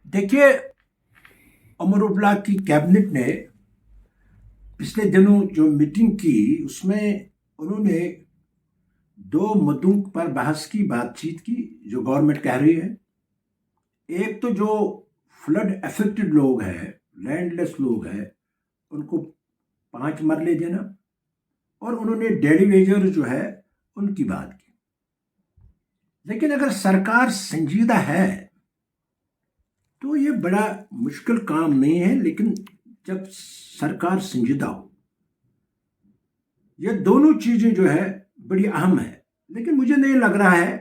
دیکھیے، عمر عبداللہ کی کیبنٹ نے پچھلے دنوں جو میٹنگ کی اس میں انہوں نے دو مدوں پر بحث کی، بات چیت کی جو گورنمنٹ کہہ رہی ہے۔ ایک تو جو فلڈ افیکٹڈ لوگ ہیں، لینڈ لیس لوگ ہیں، ان کو 5 مرلے دینا، اور انہوں نے ڈیلی ویجر جو ہے ان کی بات کی۔ لیکن اگر سرکار سنجیدہ ہے تو یہ بڑا مشکل کام نہیں ہے، لیکن جب سرکار سنجیدہ ہو، یہ دونوں چیزیں جو ہے بڑی اہم ہے۔ لیکن مجھے نہیں لگ رہا ہے،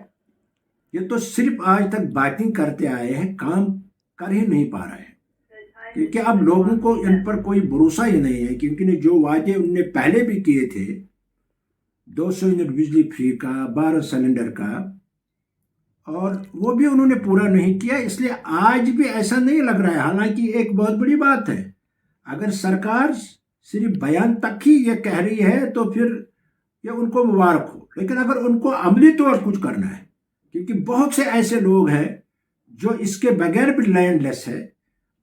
یہ تو صرف آج تک باتیں کرتے آئے ہیں، کام کر ہی نہیں پا رہے ہیں، کیونکہ اب لوگوں کو ان پر کوئی بھروسہ ہی نہیں ہے، کیونکہ جو وعدے ان نے پہلے بھی کیے تھے، 200 یونٹ بجلی فری کا، 12 سلنڈر کا، اور وہ بھی انہوں نے پورا نہیں کیا۔ اس لیے آج بھی ایسا نہیں لگ رہا ہے، حالانکہ ایک بہت بڑی بات ہے، اگر سرکار صرف بیان تک ہی یہ کہہ رہی ہے تو پھر یہ ان کو مبارک ہو، لیکن اگر ان کو عملی طور کچھ کرنا ہے، کیونکہ بہت سے ایسے لوگ ہیں جو اس کے بغیر بھی لینڈ لیس ہے،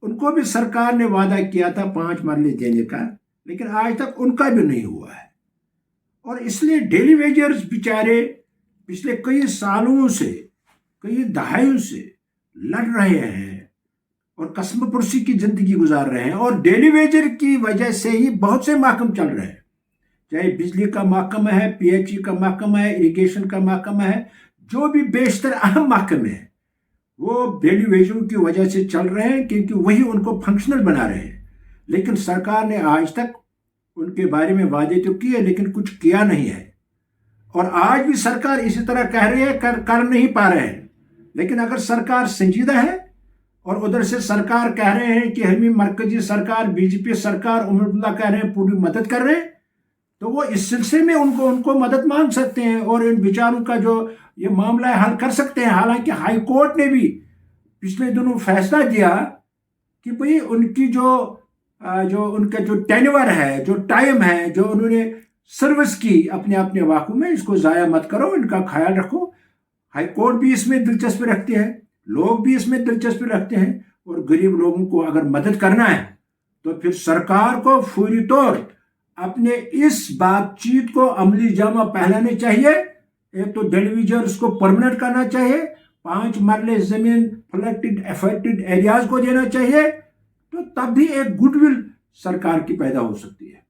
ان کو بھی سرکار نے وعدہ کیا تھا 5 مرلے دینے کا، لیکن آج تک ان کا بھی نہیں ہوا ہے۔ اور اس لیے ڈیلی ویجرز بیچارے پچھلے کئی سالوں سے، کئی دہائیوں سے لڑ رہے ہیں اور قسم پرسی کی زندگی گزار رہے ہیں، اور ڈیلی ویجر کی وجہ سے ہی بہت سے محکم چل رہے ہیں، چاہے بجلی کا محکمہ ہے، پی ایچ ای کا محکمہ ہے، اریگیشن کا محکمہ ہے، جو بھی بیشتر اہم محکمے ہیں وہ ڈیلی ویجروں کی وجہ سے چل رہے ہیں، کیونکہ وہی ان کو فنکشنل بنا رہے ہیں۔ لیکن سرکار نے آج تک ان کے بارے میں وعدے تو کیے، لیکن کچھ کیا نہیں ہے، اور آج بھی سرکار اسی طرح کہہ رہی ہے، کر نہیں پا رہے ہیں۔ لیکن اگر سرکار سنجیدہ ہے اور ادھر سے سرکار کہہ رہے ہیں کہ ہمیں مرکزی سرکار، بی جے پی سرکار، عمر عبداللہ کہہ رہے ہیں پوری مدد کر رہے ہیں، تو وہ اس سلسلے میں ان کو مدد مانگ سکتے ہیں، اور ان بیچاروں کا جو یہ معاملہ ہے حل کر سکتے ہیں۔ حالانکہ ہائی کورٹ نے بھی پچھلے دنوں فیصلہ دیا کہ بھئی ان کی جو ان کا جو ٹینور ہے، جو ٹائم ہے، جو انہوں نے سروس کی اپنے واقعوں میں، اس کو ضائع مت کرو، ان کا خیال رکھو۔ ہائی کورٹ بھی اس میں دلچسپی رکھتے ہیں، لوگ بھی اس میں دلچسپی رکھتے ہیں، اور غریب لوگوں کو اگر مدد کرنا ہے تو پھر سرکار کو فوری طور اپنے اس بات چیت کو عملی جامہ پہنانے چاہیے۔ ایک تو ڈیلی ویجرز کو پرمنٹ کرنا چاہیے، 5 مرلے زمین فلڈ افیکٹڈ ایریاز کو دینا چاہیے، تو تب بھی ایک گڈ ول سرکار کی پیدا ہو سکتی ہے۔